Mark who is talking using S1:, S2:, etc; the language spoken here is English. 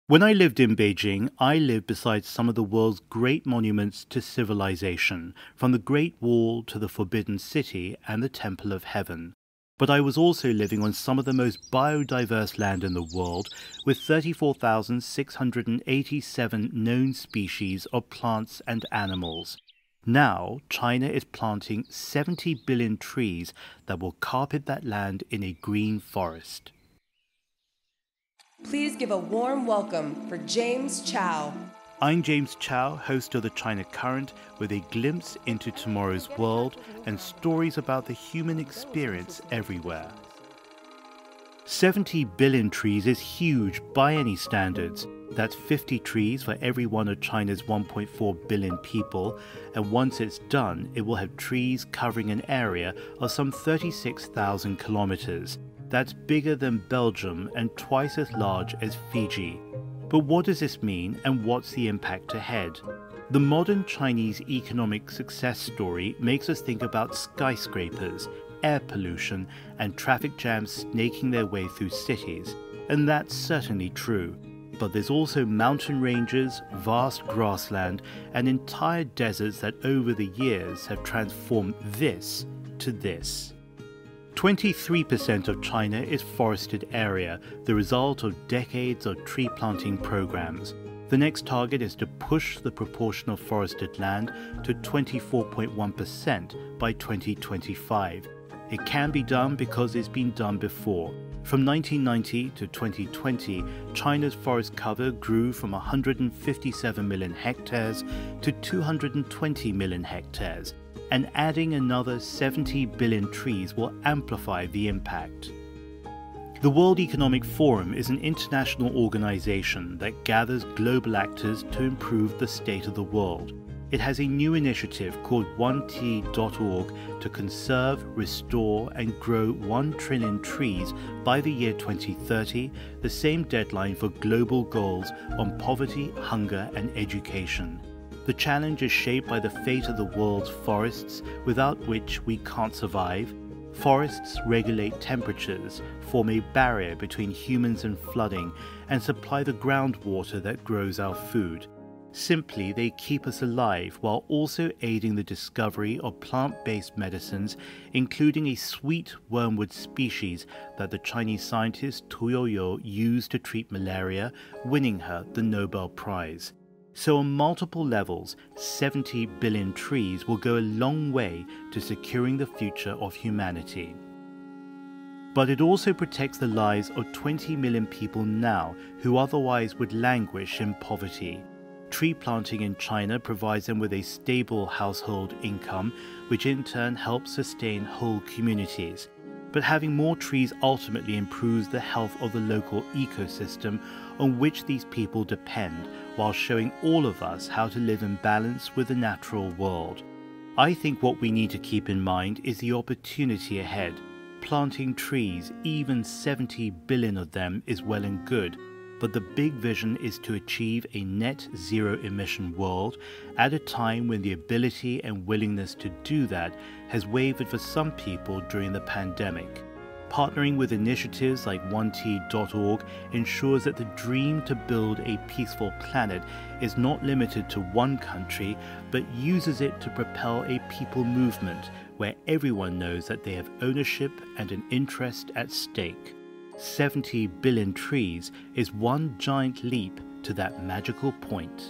S1: When I lived in Beijing, I lived beside some of the world's great monuments to civilization, from the Great Wall to the Forbidden City and the Temple of Heaven. But I was also living on some of the most biodiverse land in the world, with 34,687 known species of plants and animals. Now, China is planting 70 billion trees that will carpet that land in a green forest.
S2: Please give a warm welcome for James Chow.
S1: I'm James Chow, host of the China Current, with a glimpse into tomorrow's world and stories about the human experience everywhere. 70 billion trees is huge by any standards. That's 50 trees for every one of China's 1.4 billion people, and once it's done, it will have trees covering an area of some 36,000 kilometers. That's bigger than Belgium and twice as large as Fiji. But what does this mean, and what's the impact ahead? The modern Chinese economic success story makes us think about skyscrapers, air pollution, and traffic jams snaking their way through cities. And that's certainly true. But there's also mountain ranges, vast grassland, and entire deserts that over the years have transformed this to this. 23% of China is forested area, the result of decades of tree planting programs. The next target is to push the proportion of forested land to 24.1% by 2025. It can be done because it's been done before. From 1990 to 2020, China's forest cover grew from 157 million hectares to 220 million hectares. And adding another 70 billion trees will amplify the impact. The World Economic Forum is an international organization that gathers global actors to improve the state of the world. It has a new initiative called 1T.org to conserve, restore, and grow 1 trillion trees by the year 2030, the same deadline for global goals on poverty, hunger, and education. The challenge is shaped by the fate of the world's forests, without which we can't survive. Forests regulate temperatures, form a barrier between humans and flooding, and supply the groundwater that grows our food. Simply, they keep us alive while also aiding the discovery of plant-based medicines, including a sweet wormwood species that the Chinese scientist Tu Youyou used to treat malaria, winning her the Nobel Prize. So on multiple levels, 70 billion trees will go a long way to securing the future of humanity. But it also protects the lives of 20 million people now who otherwise would languish in poverty. Tree planting in China provides them with a stable household income, which in turn helps sustain whole communities. But having more trees ultimately improves the health of the local ecosystem on which these people depend, while showing all of us how to live in balance with the natural world. I think what we need to keep in mind is the opportunity ahead. Planting trees, even 70 billion of them, is well and good, but the big vision is to achieve a net zero emission world at a time when the ability and willingness to do that has wavered for some people during the pandemic. Partnering with initiatives like 1T.org ensures that the dream to build a peaceful planet is not limited to one country, but uses it to propel a people movement where everyone knows that they have ownership and an interest at stake. 70 billion trees is one giant leap to that magical point.